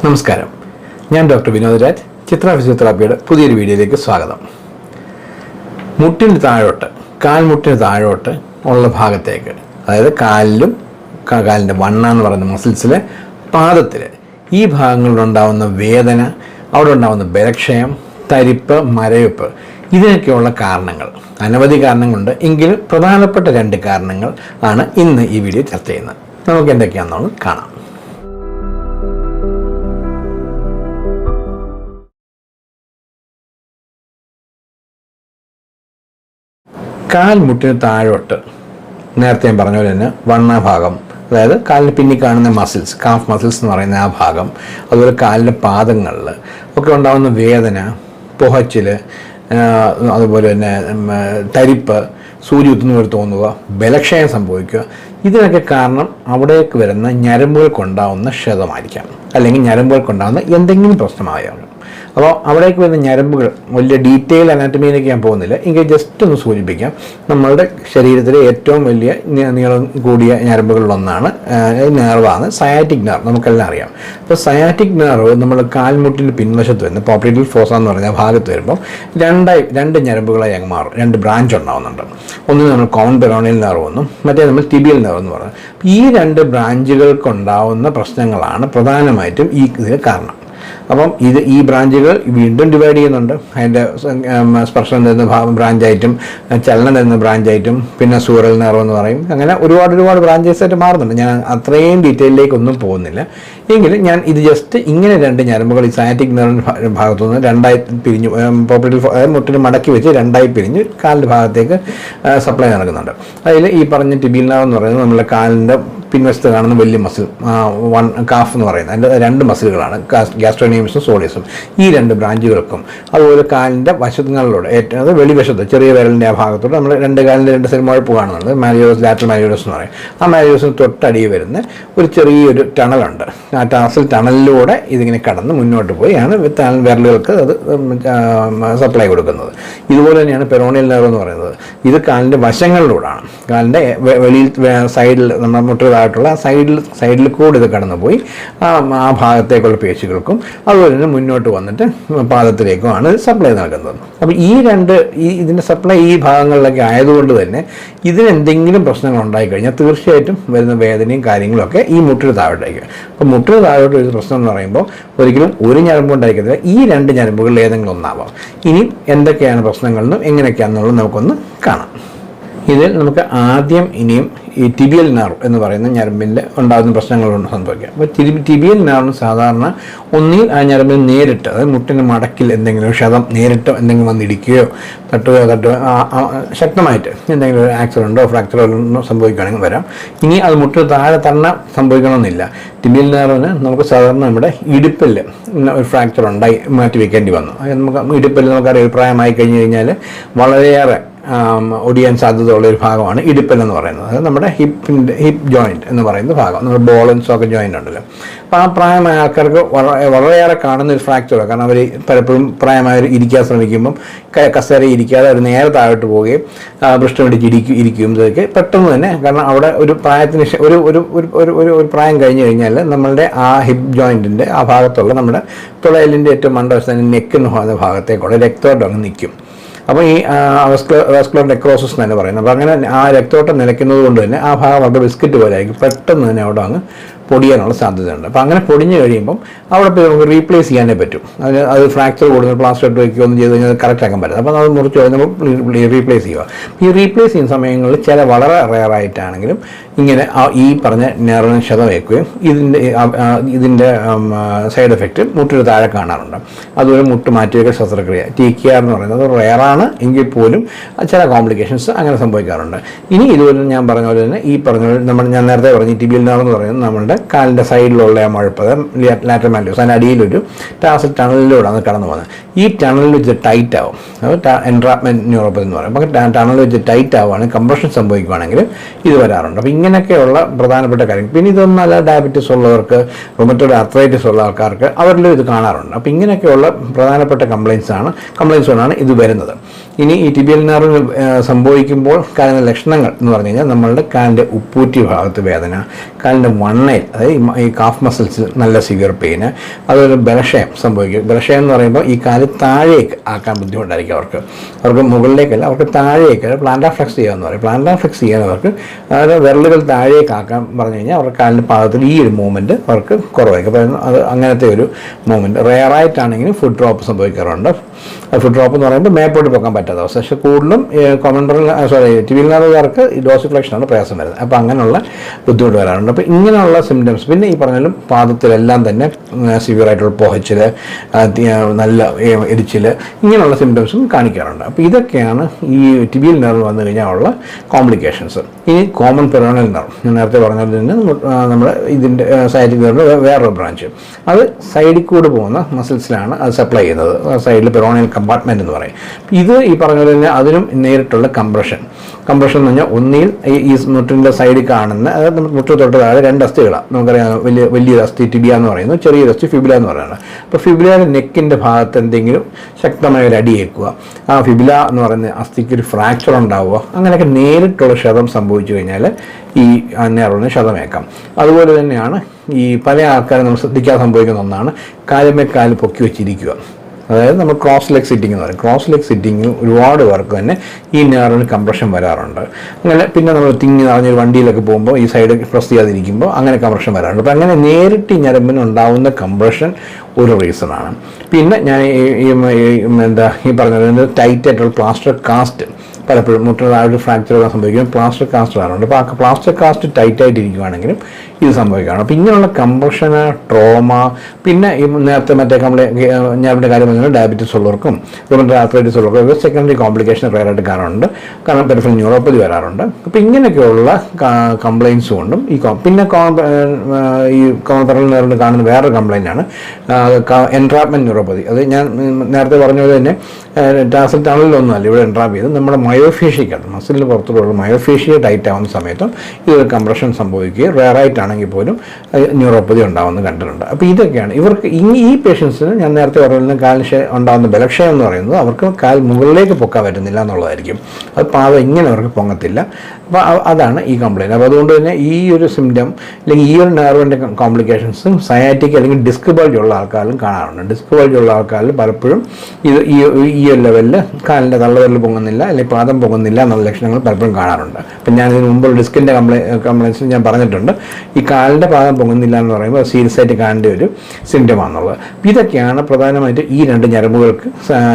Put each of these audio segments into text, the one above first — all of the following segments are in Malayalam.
നമസ്കാരം, ഞാൻ ഡോക്ടർ വിനോദ് രാജ്. ചിത്ര ഫിസിയോതെറാപ്പിയുടെ പുതിയൊരു വീഡിയോയിലേക്ക് സ്വാഗതം. മുട്ടിന് താഴോട്ട്, കാൽമുട്ടിന് താഴോട്ട് ഉള്ള ഭാഗത്തേക്ക്, അതായത് കാലിലും കാലിൻ്റെ വണ്ണ എന്ന് പറയുന്ന മസിൽസിലെ പാദത്തിൽ ഈ ഭാഗങ്ങളിലുണ്ടാകുന്ന വേദന, അവിടെ ഉണ്ടാകുന്ന ബലക്ഷയം, തരിപ്പ്, മരവിപ്പ്, ഇതിനൊക്കെയുള്ള കാരണങ്ങൾ അനവധി കാരണങ്ങളുണ്ട്. എങ്കിലും പ്രധാനപ്പെട്ട 2 കാരണങ്ങൾ ആണ് ഇന്ന് ഈ വീഡിയോ ചർച്ച ചെയ്യുന്നത്. നമുക്ക് എന്തൊക്കെയാണെന്നുള്ളത് കാണാം. കാൽമുട്ടിന് താഴോട്ട്, നേരത്തെ ഞാൻ പറഞ്ഞ പോലെ തന്നെ വണ്ണ ഭാഗം, അതായത് കാലിന് പിന്നിൽ കാണുന്ന മസിൽസ്, കാഫ് മസിൽസ് എന്ന് പറയുന്ന ആ ഭാഗം, അതുപോലെ കാലിൻ്റെ പാദങ്ങളിൽ ഒക്കെ ഉണ്ടാകുന്ന വേദന, പുകച്ചിൽ, അതുപോലെ തന്നെ തരിപ്പ്, സൂചി കുത്തുന്ന പോലെ തോന്നുക, ബലക്ഷയം സംഭവിക്കുക, ഇതിനൊക്കെ കാരണം അവിടേക്ക് വരുന്ന ഞരമ്പുകൾക്കുണ്ടാവുന്ന ക്ഷതമായിരിക്കാം, അല്ലെങ്കിൽ ഞരമ്പുകൾക്കുണ്ടാകുന്ന എന്തെങ്കിലും പ്രശ്നമാകാം. അപ്പോൾ അവിടേക്ക് വരുന്ന ഞരമ്പുകൾ വലിയ ഡീറ്റെയിൽ അനാറ്റമിയിലേക്ക് ഞാൻ പോകുന്നില്ല, എങ്കിൽ ജസ്റ്റ് ഒന്ന് സൂചിപ്പിക്കാം. നമ്മളുടെ ശരീരത്തിലെ ഏറ്റവും വലിയ നീളം കൂടിയ ഞരമ്പുകളിലൊന്നാണ് നെർവാണ് സയാറ്റിക് നെർവ്, നമുക്കെല്ലാം അറിയാം. അപ്പോൾ സയാറ്റിക് നെർവ് നമ്മൾ കാൽമുട്ടിൻ്റെ പിൻവശത്ത് വരുന്ന പോപ്ലിറ്റൽ ഫോസ എന്ന് പറയുന്ന ഭാഗത്ത് വരുമ്പോൾ രണ്ട് ഞരമ്പുകളായി അങ്ങ് മാറും. 2 ബ്രാഞ്ച് ഉണ്ടാകുന്നുണ്ട്. ഒന്ന് നമ്മൾ കോമൺ പെരോണിയൽ നെർവ് എന്നും മറ്റേ നമ്മൾ ടിബിയൽ നെർവ് എന്ന് പറയുന്നത്. ഈ 2 ബ്രാഞ്ചുകൾക്കുണ്ടാവുന്ന പ്രശ്നങ്ങളാണ് പ്രധാനമായിട്ടും ഇതിന് കാരണം. അപ്പം ഈ ബ്രാഞ്ചുകൾ വീണ്ടും ഡിവൈഡ് ചെയ്യുന്നുണ്ട്. അതിൻ്റെ സ്പർശനം തരുന്ന ബ്രാഞ്ചായിട്ടും, ചലനം തരുന്ന ബ്രാഞ്ചായിട്ടും, പിന്നെ സൂറൽ നെർവ് എന്ന് പറയും. അങ്ങനെ ഒരുപാട് ബ്രാഞ്ചസ് ആയിട്ട് മാറുന്നുണ്ട്. ഞാൻ അത്രയും ഡീറ്റെയിലേക്കൊന്നും പോകുന്നില്ല. എങ്കിലും ഞാൻ ഇത് ജസ്റ്റ് ഇങ്ങനെ 2 ഞരമ്പുകൾ ഈ സയാറ്റിക് നെർവിൻ്റെ ഭാഗത്തു നിന്ന് 2ആയി പിരിഞ്ഞു, പോപ്ലിറ്റൽ മുട്ടിന് മടക്കി വെച്ച് 2ആയി പിരിഞ്ഞ് കാലിൻ്റെ ഭാഗത്തേക്ക് സപ്ലൈ നടക്കുന്നുണ്ട്. അതിൽ ഈ പറഞ്ഞ ടിബിയൽ നെർവ് എന്ന് പറയുന്നത് നമ്മുടെ കാലിൻ്റെ പിൻവശത്ത് കാണുന്ന വലിയ മസിൽ, കാഫ് എന്ന് പറയുന്നത്, അതിൻ്റെ 2 മസിലുകളാണ്, ഗ്യാസ്ട്രോനിയംസും സോഡിയസും. ഈ 2 ബ്രാഞ്ചുകൾക്കും അതുപോലെ കാലിൻ്റെ വശങ്ങളിലൂടെ, ഏറ്റവും അത് വെളിവശത്ത് ചെറിയ വിരലിൻ്റെ ആ ഭാഗത്തോട് നമ്മൾ 2 കാലിൻ്റെ 2 സൈഡ് മുഴപ്പ് കാണുന്നുണ്ട്. മാലിയോസ്, ലാറ്ററൽ മാലിയോസ് എന്ന് പറയും. ആ മാലിയോസിന് തൊട്ടടിയിൽ വരുന്ന ഒരു ചെറിയൊരു ടണലുണ്ട്. ആ ടാസൽ ടണലിലൂടെ ഇതിങ്ങനെ കടന്ന് മുന്നോട്ട് പോയി ആണ് വിരലുകൾക്ക് അത് സപ്ലൈ കൊടുക്കുന്നത്. ഇതുപോലെ തന്നെയാണ് പെരോണിയൽ നെർവ് എന്ന് പറയുന്നത്. ഇത് കാലിൻ്റെ വശങ്ങളിലൂടെയാണ്, കാലിൻ്റെ വെളിയിൽ സൈഡിൽ നമ്മൾ മുട്ടുകളായിട്ടുള്ള സൈഡിൽ കൂടെ ഇത് കടന്നുപോയി ആ ഭാഗത്തേക്കുള്ള പേശികൾക്കും അതുപോലെ തന്നെ മുന്നോട്ട് വന്നിട്ട് പാദത്തിലേക്കുമാണ് സപ്ലൈ നൽകുന്നത്. അപ്പോൾ ഇതിൻ്റെ സപ്ലൈ ഈ ഭാഗങ്ങളിലൊക്കെ ആയതുകൊണ്ട് തന്നെ ഇതിനെന്തെങ്കിലും പ്രശ്നങ്ങൾ ഉണ്ടായിക്കഴിഞ്ഞാൽ തീർച്ചയായിട്ടും വരുന്ന വേദനയും കാര്യങ്ങളൊക്കെ ഈ മുട്ടിന് താഴോട്ടേക്ക്. അപ്പോൾ മുട്ടിന് താഴോട്ട് ഒരു പ്രശ്നം എന്ന് പറയുമ്പോൾ ഒരിക്കലും ഒരു ഞരമ്പ് ഉണ്ടായിരിക്കത്തില്ല, ഈ 2 ഞരമ്പുകളിൽ ഏതെങ്കിലും ഒന്നാവാം. ഇനി എന്തൊക്കെയാണ് പ്രശ്നങ്ങളെന്നും എങ്ങനെയൊക്കെയാണെന്നുള്ളത് നമുക്കൊന്ന് കാണാം. ഇതിൽ നമുക്ക് ആദ്യം ഇനിയും ഈ ടിബിയൽ നെർവ് എന്ന് പറയുന്ന ഞരമ്പിൻ്റെ ഉണ്ടാകുന്ന പ്രശ്നങ്ങളുണ്ട് സംഭവിക്കാം. അപ്പോൾ ടിബിയൽ നെർവിന് സാധാരണ ഒന്നിൽ ആ ഞരമ്പിൽ നേരിട്ട്, അതായത് മുട്ടിൻ്റെ മടക്കിൽ എന്തെങ്കിലും ക്ഷതം നേരിട്ട് എന്തെങ്കിലും വന്നിടിക്കുകയോ തട്ടുകയോ ശക്തമായിട്ട് എന്തെങ്കിലും ഒരു ആക്സിഡൻറ്റോ ഫ്രാക്ചറോ സംഭവിക്കുകയാണെങ്കിൽ വരാം. ഇനി അത് മുട്ടിന് താഴെ തന്നെ സംഭവിക്കണമെന്നില്ല. ടിബിയൽ നെർവിന് നമുക്ക് സാധാരണ നമ്മുടെ ഇടുപ്പിൽ ഒരു ഫ്രാക്ചർ ഉണ്ടായി മാറ്റി വയ്ക്കേണ്ടി വന്നു. നമുക്ക് ഇടുപ്പിൽ നമുക്കറിയാം, പ്രായമായി കഴിഞ്ഞ് കഴിഞ്ഞാൽ വളരെയേറെ ഒടിയാൻ സാധ്യതയുള്ള ഒരു ഭാഗമാണ് ഇടുപ്പൽ എന്ന് പറയുന്നത്. അത് നമ്മുടെ ഹിപ്പ് ജോയിൻറ്റ് എന്ന് പറയുന്ന ഭാഗം, നമ്മുടെ ബോൾ ആൻഡ് സോക്കറ്റ് ജോയിൻ്റ് ഉണ്ടല്ലോ. അപ്പോൾ ആ പ്രായമായ ആൾക്കാർക്ക് വളരെയേറെ കാണുന്ന ഒരു ഫ്രാക്ചറാണ്. കാരണം അവർ പലപ്പോഴും പ്രായമായവർ ഇരിക്കാൻ ശ്രമിക്കുമ്പം കസേര ഇരിക്കാതെ അവർ നേരെ താഴോട്ട് പോവുകയും പൃഷ്ഠം പിടിച്ച് ഇരിക്കുമ്പോഴേക്ക് പെട്ടെന്ന് തന്നെ, കാരണം അവിടെ ഒരു പ്രായത്തിന് ഒരു പ്രായം കഴിഞ്ഞ് കഴിഞ്ഞാൽ നമ്മളുടെ ആ ഹിപ്പ് ജോയിൻറ്റിൻ്റെ ആ ഭാഗത്തുള്ള നമ്മുടെ തുളയലിൻ്റെ ഏറ്റവും മണ്ടവശം നെക്കിന് ഭാഗത്തേക്കുള്ള രക്തോട്ടം അങ്ങ് നിൽക്കും. അപ്പോൾ ഈ വാസ്കുലർ നെക്രോസിസ് തന്നെ പറയുന്നത്. അപ്പോൾ അങ്ങനെ ആ രക്തോട്ടം നിലയ്ക്കുന്നത് കൊണ്ട് തന്നെ ആ ഭാഗം അവിടെ ബിസ്ക്കറ്റ് പോലെ ആയിരിക്കും, പെട്ടെന്ന് തന്നെ അവിടെ അങ്ങ് പൊടിയാനുള്ള സാധ്യതയുണ്ട്. അപ്പോൾ അങ്ങനെ പൊടിഞ്ഞ് കഴിയുമ്പം അവിടെ നമുക്ക് റീപ്ലേസ് ചെയ്യാനേ പറ്റും. അത് ഫ്രാക്ചർ കൂടുന്ന പ്ലാസ്റ്റർ ഇട്ട് വയ്ക്കുകയോ ഒന്നും ചെയ്ത് കഴിഞ്ഞാൽ കറക്റ്റ് ആക്കാൻ പറ്റും. അപ്പോൾ അത് മുറിച്ച് നമ്മൾ റീപ്ലേസ് ചെയ്യുക. ഈ റീപ്ലേസ് ചെയ്യുന്ന സമയങ്ങളിൽ ചില വളരെ റെയറായിട്ടാണെങ്കിലും ഇങ്ങനെ ഈ പറഞ്ഞ നെർവിന് ക്ഷതമേൽക്കുകയും ഇതിൻ്റെ സൈഡ് എഫക്റ്റ് മുട്ടിന് താഴെ കാണാറുണ്ട്. അതുപോലെ മുട്ട് മാറ്റിവെക്കൽ ശസ്ത്രക്രിയ, TKR എന്ന് പറയുന്നത് റെയറാണ് എങ്കിൽ പോലും ചില കോംപ്ലിക്കേഷൻസ് അങ്ങനെ സംഭവിക്കാറുണ്ട്. ഇനി ഇതുപോലെ ഞാൻ പറഞ്ഞ പോലെ തന്നെ ഈ പറഞ്ഞ ഞാൻ നേരത്തെ പറഞ്ഞു ടിബിയൽ നെർവ് എന്ന് പറയുന്നത് നമ്മുടെ കാലിൻ്റെ സൈഡിലുള്ള ആ മുഴപ്പ്, ലാറ്ററൽ മാലിയോസ്, അതിൻ്റെ അടിയിലൊരു ടാസൽ ടണലിലൂടെയാണ് കടന്നു പോകുന്നത്. ഈ ടണലിൽ വെച്ച് ടൈറ്റ് ആവും, അത് എൻട്രാപ്മെൻറ്റ് ന്യൂറോപ്പതി എന്ന് പറയും. അപ്പോൾ ടണൽ വെച്ച് ടൈറ്റ് ആവുകയാണെങ്കിൽ, കംപ്രഷൻ സംഭവിക്കുകയാണെങ്കിൽ ഇത് വരാറുണ്ട്. അപ്പോൾ ഇങ്ങനെ ഇങ്ങനെയൊക്കെയുള്ള പ്രധാനപ്പെട്ട കാര്യം. പിന്നെ ഇതൊന്നല്ല, ഡയബറ്റീസ് ഉള്ളവർക്ക്, റൊമറ്റോയ്ഡ് ആർത്രൈറ്റിസ് ഉള്ള ആൾക്കാർക്ക് അവരിലും ഇത് കാണാറുണ്ട്. അപ്പോൾ ഇങ്ങനെയൊക്കെയുള്ള പ്രധാനപ്പെട്ട കംപ്ലയിൻസ് കൊണ്ടാണ് ഇത് വരുന്നത്. ഇനി ഈ ടിബിയൽ നെർവിന് സംഭവിക്കുമ്പോൾ കാണുന്ന ലക്ഷണങ്ങൾ എന്ന് പറഞ്ഞു കഴിഞ്ഞാൽ നമ്മളുടെ കാലിൻ്റെ ഉപ്പൂറ്റി ഭാഗത്ത് വേദന, കാലിൻ്റെ വണ്ണയിൽ, അതായത് ഈ കാഫ് മസിൽസ് നല്ല സിവിയർ പെയിന്, അതുപോലെ ബലക്ഷയം സംഭവിക്കും. ബലക്ഷയം എന്ന് പറയുമ്പോൾ ഈ കാല് താഴേക്ക് ആക്കാൻ ബുദ്ധിമുട്ടായിരിക്കും അവർക്ക് മുകളിലേക്കല്ല, അവർക്ക് താഴേക്ക്, പ്ലാന്റാർ ഫ്ലെക്സ് ചെയ്യാമെന്ന് പറയും. പ്ലാന്റാർ ഫ്ലെക്സ് ചെയ്യാൻ അവർക്ക്, അതായത് വിരലുകൾ താഴേക്ക് ആക്കാൻ പറഞ്ഞു കഴിഞ്ഞാൽ അവർക്ക് കാലിൻ്റെ പാദത്തിൽ ഈ ഒരു മൂവ്മെൻറ്റ് അവർക്ക് കുറവായിരിക്കും. അപ്പോൾ അത് അങ്ങനത്തെ ഒരു മൂവ്മെൻറ്റ്. റെയറായിട്ടാണെങ്കിലും ഫുഡ് ഡ്രോപ്പ് സംഭവിക്കാറുണ്ട്. ഫുഡ് ഡ്രോപ്പ് എന്ന് പറയുമ്പോൾ മേപ്പോട്ട് പോകാൻ പറ്റാത്ത അവസ്ഥ. പക്ഷേ കൂടുതലും ടിബിയൽ നെർവുകാർക്ക് ഈ ഡോസിഫ്ലെക്ഷനാണ് പ്രയാസം വരുന്നത്. അപ്പോൾ അങ്ങനെയുള്ള ബുദ്ധിമുട്ട് വരാറുണ്ട്. അപ്പോൾ ഇങ്ങനെയുള്ള സിംറ്റംസ്, പിന്നെ ഈ പറഞ്ഞാലും പാദത്തിലെല്ലാം തന്നെ സിവിയറായിട്ടുള്ള പുകച്ചിൽ, നല്ല എരിച്ചിൽ, ഇങ്ങനെയുള്ള സിംറ്റംസും കാണിക്കാറുണ്ട്. അപ്പോൾ ഇതൊക്കെയാണ് ഈ ടിബിയൽ നെർവ് വന്നു കഴിഞ്ഞാൽ ഉള്ള കോംപ്ലിക്കേഷൻസ്. ഇനി കോമൺ പെറോണൽ നെർവ്, ഞാൻ നേരത്തെ പറഞ്ഞത് തന്നെ നമ്മൾ ഇതിൻ്റെ സൈഡിൽ വേറൊരു ബ്രാഞ്ച്, അത് സൈഡിൽ കൂടെ പോകുന്ന മസിൽസിലാണ് അത് സപ്ലൈ ചെയ്യുന്നത്. സൈഡിൽ പെറോണിയൽ കമ്പാർട്ട്മെൻറ്റ് എന്ന് പറയും. ഇത് ഈ പറഞ്ഞ പോലെ തന്നെ അതിനും നേരിട്ടുള്ള കംപ്രഷൻ എന്ന് പറഞ്ഞാൽ ഒന്നിൽ ഈ മുട്ടിൻ്റെ സൈഡിൽ കാണുന്ന, അതായത് മുട്ട് തൊട്ട് താഴെ 2 അസ്ഥികളാണ്. നമുക്കറിയാം, വലിയൊരു അസ്ഥി ടിബിയ എന്ന് പറയുന്നു, ചെറിയൊരു അസ്ഥി ഫിബുല എന്ന് പറയുന്നത്. അപ്പോൾ ഫിബുലയുടെ നെക്കിൻ്റെ ഭാഗത്ത് എന്തെങ്കിലും ശക്തമായ ഒരു അടി ഏൽക്കുക, ആ ഫിബുല എന്ന് പറയുന്ന അസ്ഥിക്ക് ഒരു ഫ്രാക്ചർ ഉണ്ടാവുക, അങ്ങനെയൊക്കെ നേരിട്ടുള്ള ക്ഷതം സംഭവിച്ചു കഴിഞ്ഞാൽ ഈ നെർവിന് ക്ഷതമേക്കാം. അതുപോലെ തന്നെയാണ് ഈ പല ആൾക്കാരും നമ്മൾ ശ്രദ്ധിക്കാതെ സംഭവിക്കുന്ന ഒന്നാണ് കാലുമേക്കാല് പൊക്കി വെച്ചിരിക്കുക. അതായത് നമ്മൾ ക്രോസ് ലെഗ് സിറ്റിംഗ് എന്ന് പറയും. ക്രോസ് ലെഗ് സിറ്റിങ്ങിൽ ഒരുപാട് പേർക്ക് തന്നെ ഈ നെർവിന് കംപ്രഷൻ വരാറുണ്ട്. അങ്ങനെ പിന്നെ നമ്മൾ തിങ്ങി നിറഞ്ഞൊരു വണ്ടിയിലൊക്കെ പോകുമ്പോൾ ഈ സൈഡ് പ്രസ് ചെയ്യാതിരിക്കുമ്പോൾ അങ്ങനെ കംപ്രഷൻ വരാറുണ്ട്. അപ്പോൾ അങ്ങനെ നേരിട്ട് ഈ ഞരമ്പിന് ഉണ്ടാകുന്ന കംപ്രഷൻ ഒരു റീസണാണ്. പിന്നെ ഞാൻ ഈ പറഞ്ഞത് ടൈറ്റ് ആയിട്ടുള്ള പ്ലാസ്റ്റർ കാസ്റ്റ്, പലപ്പോഴും മുട്ടിന് താഴെ ഫ്രാക്ചർ സംഭവിക്കും, പ്ലാസ്റ്റർ കാസ്റ്റ് വരാറുണ്ട്. അപ്പോൾ ആ പ്ലാസ്റ്റർ കാസ്റ്റ് ടൈറ്റായിട്ടിരിക്കുകയാണെങ്കിലും ഇത് സംഭവിക്കുകയാണ്. അപ്പോൾ ഇങ്ങനെയുള്ള കംപ്രഷന്, ട്രോമ, പിന്നെ ഈ നേരത്തെ മറ്റേ ഞരമ്പിൻ്റെ കാര്യം പറഞ്ഞാൽ ഡയബറ്റീസ് ഉള്ളവർക്കും റൊമറ്റോയ്ഡ് ആർത്രൈറ്റിസ് ഉള്ളവർക്കും ഇവർ സെക്കൻഡറി കോംപ്ലിക്കേഷൻ റെയറായിട്ട് കാണാറുണ്ട്. കാരണം പെരിഫറൽ ന്യൂറോപ്പതി വരാറുണ്ട്. അപ്പോൾ ഇങ്ങനെയൊക്കെയുള്ള കംപ്ലയിൻസ് കൊണ്ടും പിന്നെ ഈ പെറൽ നെർവിന് കാണുന്ന വേറൊരു കംപ്ലയിൻ്റാണ് എൻട്രാപ്മെൻറ്റ് ന്യൂറോപ്പതി. അത് ഞാൻ നേരത്തെ പറഞ്ഞ പോലെ തന്നെ ടാസൽ ടണലിലൊന്നുമല്ല ഇവിടെ എൻട്രാപ്പ് ചെയ്ത് നമ്മുടെ മയോഫേഷ്യയ്ക്കകത്ത് മസിലിന് പുറത്തുള്ള മയോഫേഷ്യ ടൈറ്റ് ആവുന്ന സമയത്തും ഇതൊരു കംപ്രഷൻ സംഭവിക്കുകയും റെയറായിട്ടാണെങ്കിൽ പോലും ന്യൂറോപ്പതി ഉണ്ടാവുമെന്ന് കണ്ടിട്ടുണ്ട്. അപ്പോൾ ഇതൊക്കെയാണ് ഇവർക്ക് ഈ പേഷ്യൻസിന് ഞാൻ നേരത്തെ പറഞ്ഞ കാലിന് ഉണ്ടാകുന്ന ബലക്ഷയം എന്ന് പറയുന്നത് അവർക്ക് കാൽ മുകളിലേക്ക് പൊക്കാൻ പറ്റുന്നില്ല എന്നുള്ളതായിരിക്കും. അത് പാദം ഇങ്ങനെ അവർക്ക് പൊങ്ങത്തില്ല. അപ്പോൾ അതാണ് ഈ കംപ്ലയിൻറ്റ്. അപ്പോൾ അതുകൊണ്ട് തന്നെ ഈ ഒരു സിംറ്റം അല്ലെങ്കിൽ ഈ ഒരു നെർവിൻ്റെ കോംപ്ലിക്കേഷൻസും സയാറ്റിക് അല്ലെങ്കിൽ ഡിസ്ക് ബൾജ് ഉള്ള ആൾക്കാരിലും കാണാറുണ്ട്. ഡിസ്ക് ബൾജ് ഉള്ള ആൾക്കാരിൽ പലപ്പോഴും ഇത് ഈ ഒരു ലെവലിൽ കാലിൻ്റെ തള്ളവിരൽ പൊങ്ങുന്നില്ല അല്ലെങ്കിൽ പാദം പൊങ്ങുന്നില്ല എന്നുള്ള ലക്ഷണങ്ങൾ പലപ്പോഴും കാണാറുണ്ട്. അപ്പം ഞാൻ ഇതിന് മുമ്പ് ഡിസ്കിൻ്റെ കംപ്ലയിൻസിൽ ഞാൻ പറഞ്ഞിട്ടുണ്ട്, ഈ കാലിൻ്റെ പാദം പൊങ്ങുന്നില്ല എന്ന് പറയുമ്പോൾ സീരിയസ് ആയിട്ട് കാണേണ്ട ഒരു സിംറ്റമാണെന്നുള്ളത്. ഇതൊക്കെയാണ് പ്രധാനമായിട്ട് ഈ 2 ഞരമ്പുകൾക്ക്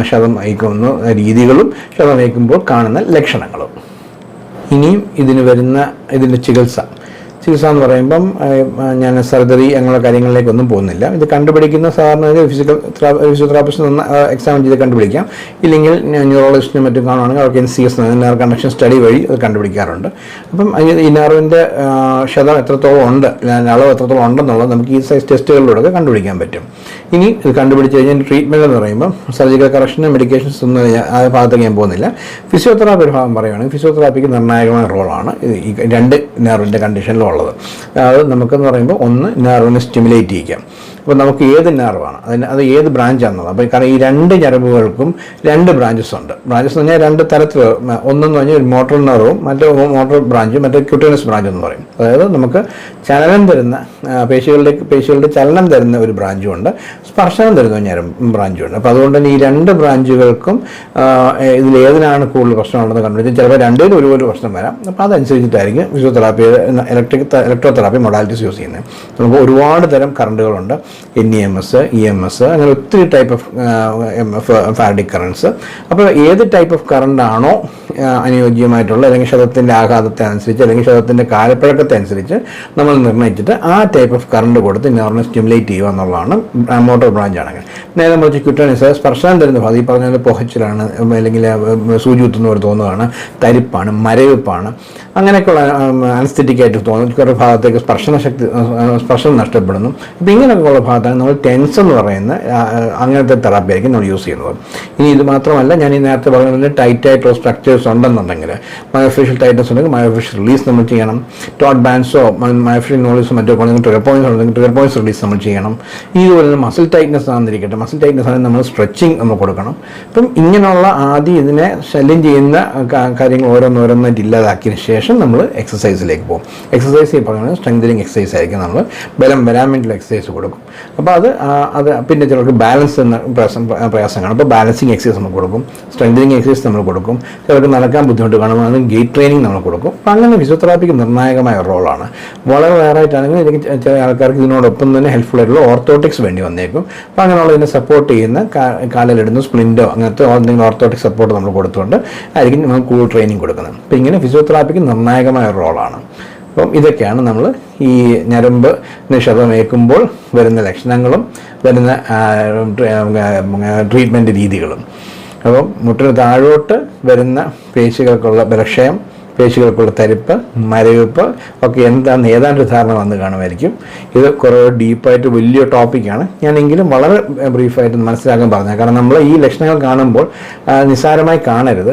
ക്ഷതം വഹിക്കുന്ന രീതികളും ക്ഷതം വഹിക്കുമ്പോൾ കാണുന്ന ലക്ഷണങ്ങളും. ഇനിയും ഇതിൻ്റെ ചികിത്സ എന്ന് പറയുമ്പം ഞാൻ സർജറി അങ്ങനെയുള്ള കാര്യങ്ങളിലേക്കൊന്നും പോകുന്നില്ല. ഇത് കണ്ടുപിടിക്കുന്ന സാധാരണ ഫിസിയോതെറാപ്പിസ്റ്റ് എക്സാമിൻ ചെയ്ത് കണ്ടുപിടിക്കാം. ഇല്ലെങ്കിൽ ന്യൂറോളജിസ്റ്റിനും മറ്റും കാണുകയാണെങ്കിൽ അവർക്ക് NCS നെർവ് കണ്ടക്ഷൻ സ്റ്റഡി വഴി അത് കണ്ടുപിടിക്കാറുണ്ട്. അപ്പം ഈ നെർവിൻ്റെ ക്ഷതം എത്രത്തോളം ഉണ്ട്, അളവ് എത്രത്തോളം ഉണ്ടെന്നുള്ളത് നമുക്ക് ഈ സൈസ് ടെസ്റ്റുകളിലൂടെ കണ്ടുപിടിക്കാൻ പറ്റും. ഇനി ഇത് കണ്ടുപിടിച്ച് കഴിഞ്ഞാൽ ട്രീറ്റ്മെൻറ്റ് എന്ന് പറയുമ്പോൾ സർജിക്കൽ കറക്ഷനും മെഡിക്കേഷൻസ് ഒന്നും ആ ഭാഗത്തേക്ക് ഞാൻ പോകുന്നില്ല. ഫിസിയോതെറാപ്പി ഒരു ഭാഗം പറയുകയാണെങ്കിൽ ഫിസിയോതെറാപ്പിക്ക് നിർണായകമായ റോളാണ് ഈ 2 നെർവിൻ്റെ കണ്ടീഷനിലും ഉള്ളത്. അത് നമുക്കെന്ന് പറയുമ്പോൾ ഒന്ന് നെർവിനെ സ്റ്റിമുലേറ്റ് ചെയ്യിക്കാം. അപ്പോൾ നമുക്ക് ഏത് നെർവാണ് അത് ഏത് ബ്രാഞ്ചാണെന്നുള്ളത്. അപ്പോൾ കാരണം ഈ 2 ഞരമ്പുകൾക്കും 2 ബ്രാഞ്ചസ് ഉണ്ട്. ബ്രാഞ്ചസ് എന്ന് പറഞ്ഞാൽ 2 തരത്തിൽ, ഒന്നെന്ന് പറഞ്ഞാൽ ഒരു മോട്ടോർ നെർവും മറ്റേ മോട്ടോർ ബ്രാഞ്ചും മറ്റേ ക്യൂട്ടേനസ് ബ്രാഞ്ച് എന്ന് പറയും. അതായത് നമുക്ക് ചലനം തരുന്ന പേശികളുടെ ചലനം തരുന്ന ഒരു ബ്രാഞ്ചും ഉണ്ട്, സ്പർശനം തരുന്ന ബ്രാഞ്ചും ഉണ്ട്. അപ്പോൾ അതുകൊണ്ട് തന്നെ ഈ 2 ബ്രാഞ്ചുകൾക്കും ഇതിലേതിനാണ് കൂടുതൽ പ്രശ്നമുണ്ടെന്ന് കണ്ടുപിടിച്ചാൽ ചിലപ്പോൾ 2ലും ഒരുപോലെ പ്രശ്നം വരാം. അപ്പോൾ അതനുസരിച്ചിട്ടായിരിക്കും ഫിസിയോതെറാപ്പി ഇലക്ട്രോതെറാപ്പി മൊഡാലിറ്റീസ് യൂസ് ചെയ്യുന്നത്. നമുക്ക് ഒരുപാട് തരം കറണ്ടുകളുണ്ട്, NEMS, EMS, അങ്ങനെ ഒത്തിരി ടൈപ്പ് ഓഫ് ഫാരഡിക് കറണ്ട്സ്. അപ്പോൾ ഏത് ടൈപ്പ് ഓഫ് കറണ്ട് ആണോ അനുയോജ്യമായിട്ടുള്ള അല്ലെങ്കിൽ ക്ഷതത്തിൻ്റെ ആഘാതത്തെ അനുസരിച്ച് അല്ലെങ്കിൽ ക്ഷതത്തിൻ്റെ കാലപ്പഴക്കത്തെ അനുസരിച്ച് നമ്മൾ നിർണ്ണയിച്ചിട്ട് ആ ടൈപ്പ് ഓഫ് കറണ്ട് കൊടുത്ത് നെർവിനെ സ്റ്റിമുലേറ്റ് ചെയ്യുക എന്നുള്ളതാണ് മോട്ടോർ ബ്രാഞ്ച് ആണെങ്കിൽ. നേരെ മറിച്ച് ക്യൂട്ടേനസ് സ്പർശനം തരുന്ന ഭാഗം, ഈ പറഞ്ഞ പുകച്ചിലാണ് അല്ലെങ്കിൽ സൂചി കുത്തുന്ന പോലെ തോന്നുകയാണ്, തരിപ്പാണ്, മരവിപ്പാണ്, അങ്ങനെയൊക്കെയുള്ള അനസ്തെറ്റിക് ആയിട്ട് കുറേ ഭാഗത്തേക്ക് സ്പർശനം നഷ്ടപ്പെടുന്നു. അപ്പോൾ ഇങ്ങനെയൊക്കെയുള്ള ഭാഗത്താണ് നമ്മൾ ടെൻസ് എന്ന് പറയുന്ന അങ്ങനത്തെ തെറാപ്പി ആയിരിക്കും നമ്മൾ യൂസ് ചെയ്യുന്നത്. ഇനി ഇത് മാത്രമല്ല, ഞാൻ ഈ നേരത്തെ പറഞ്ഞ ടൈറ്റ് ആയിട്ടുള്ള സ്ട്രക്ചേഴ്സ് ഉണ്ടെന്നുണ്ടെങ്കിൽ മയോഫേഷ്യൽ ടൈറ്റ്നസ് ഉണ്ടെങ്കിൽ മയോഫേഷ്യൽ റിലീസ് നമ്മൾ ചെയ്യണം. ടോട്ട് ബാൻഡ്സോ മയോഫേഷ്യൽ നോളീസോ മറ്റോ ട്രിഗർ പോയിന്റ്സ് ഉണ്ടെങ്കിൽ ട്രിഗർ പോയിന്റ്സ് റിലീസ് നമ്മൾ ചെയ്യണം. ഇതുപോലെ തന്നെ മസിൽ ടൈറ്റ്നസ് ആണെന്നിരിക്കട്ടെ, മസിൽ ടൈറ്റ്നസ് ആണെങ്കിൽ നമ്മൾ സ്ട്രെച്ചിങ് നമ്മൾ കൊടുക്കണം. അപ്പം ഇങ്ങനെയുള്ള ആദ്യം ഇതിനെ ശല്യം ചെയ്യുന്ന കാര്യങ്ങൾ ഓരോന്നോരോന്നായിട്ട് ഇല്ലാതാക്കിയതിന് ശേഷം നമ്മൾ എക്സസൈസിലേക്ക് പോകും. എക്സസൈസ് ഈ പറയുന്നത് സ്ട്രെങ്തനിങ് എക്സസൈസ് ആയിരിക്കും. നമ്മൾ ബലം വരാൻ വേണ്ടിയുള്ള എക്സസൈസ് കൊടുക്കും. അപ്പോൾ അത് പിന്നെ ചിലർക്ക് ബാലൻസ് എന്ന പ്രയാസമാണ്. അപ്പോൾ ബാലൻസിങ് എക്സസൈസ് നമ്മൾ കൊടുക്കും, സ്ട്രെങ്തനിങ് എക്സസൈസ് നമ്മൾ കൊടുക്കും. ചിലർക്ക് നടക്കാൻ ബുദ്ധിമുട്ട് കാണുമ്പോൾ അത് ഗെയ്റ്റ് ട്രെയിനിങ് നമ്മൾ കൊടുക്കും. അപ്പോൾ അങ്ങനെ ഫിസിയോതെറാപ്പിക്ക് നിർണായകമായ റോളാണ്. വളരെ റയറായിട്ടാണെങ്കിൽ ഇതിന് ചില ആൾക്കാർക്ക് ഇതിനോടൊപ്പം തന്നെ ഹെൽപ്ഫുൾ ആയിട്ടുള്ള ഓർത്തോട്ടിക്സ് വേണ്ടി വന്നേക്കും. അപ്പോൾ അങ്ങനെയുള്ള ഇതിനെ സപ്പോർട്ട് ചെയ്യുന്ന കാലിലിടുന്ന സ്പ്ലിൻറ്റോ അങ്ങനത്തെ എന്തെങ്കിലും ഓർത്തോട്ടിക് സപ്പോർട്ട് നമ്മൾ കൊടുത്തുകൊണ്ട് ആയിരിക്കും നമ്മൾ കൂടുതൽ ട്രെയിനിങ് കൊടുക്കുന്നത്. അപ്പോൾ ഇങ്ങനെ ഫിസിയോതെറാപ്പിക്ക് നിർണായകമായ റോളാണ്. അപ്പം ഇതൊക്കെയാണ് നമ്മൾ ഈ ഞരമ്പ് ക്ഷതമേൽക്കുമ്പോൾ വരുന്ന ലക്ഷണങ്ങളും വരുന്ന ട്രീറ്റ്മെൻറ്റ് രീതികളും. അപ്പം മുട്ടിന് താഴോട്ട് വരുന്ന പേശികൾക്കുള്ള ബലക്ഷയം, പേശികൾക്കുള്ള തരിപ്പ്, മരവിപ്പ് ഒക്കെ എന്താണെന്ന് ഏതാണ്ടൊരു ധാരണ വന്ന് കാണുമായിരിക്കും. ഇത് കുറേ ഡീപ്പായിട്ട് വലിയ ടോപ്പിക്കാണ്. ഞാനെങ്കിലും വളരെ ബ്രീഫായിട്ട് മനസ്സിലാക്കാൻ പറഞ്ഞത്. കാരണം നമ്മൾ ഈ ലക്ഷണങ്ങൾ കാണുമ്പോൾ നിസ്സാരമായി കാണരുത്.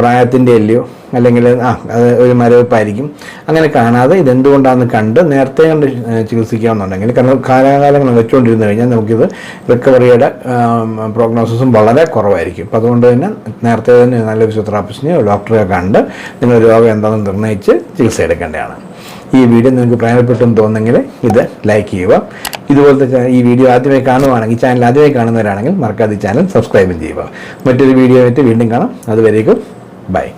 പ്രായത്തിൻ്റെ അല്ലയോ അല്ലെങ്കിൽ അത് ഒരു മരവിപ്പായിരിക്കും, അങ്ങനെ കാണാതെ ഇതെന്തുകൊണ്ടാണെന്ന് കണ്ട് നേരത്തെ കണ്ട് ചികിത്സിക്കാമെന്നുണ്ടെങ്കിൽ, കാരണം കാലാകാലങ്ങൾ വെച്ചുകൊണ്ടിരുന്നു കഴിഞ്ഞാൽ നമുക്കിത് റിക്കവറിയുടെ പ്രോഗ്നോസിസും വളരെ കുറവായിരിക്കും. അപ്പോൾ അതുകൊണ്ട് തന്നെ നേരത്തെ തന്നെ നല്ല ഫിസിയോതെറാപ്പിസ്റ്റിനെയോ ഡോക്ടറെ കണ്ട് നിങ്ങൾ രോഗം എന്താണെന്ന് നിർണ്ണയിച്ച് ചികിത്സ എടുക്കേണ്ടതാണ്. ഈ വീഡിയോ നിങ്ങൾക്ക് പ്രയോജനപ്പെട്ടെന്ന് തോന്നുന്നെങ്കിൽ ഇത് ലൈക്ക് ചെയ്യുക. ഇതുപോലത്തെ ഈ വീഡിയോ ആദ്യമായി കാണുവാണെങ്കിൽ, ചാനൽ ആദ്യമായി കാണുന്നവരാണെങ്കിൽ മറക്കാതെ ഈ ചാനൽ സബ്സ്ക്രൈബും ചെയ്യുക. മറ്റൊരു വീഡിയോ ആയിട്ട് വീണ്ടും കാണാം. അതുവരേക്കും ബൈ.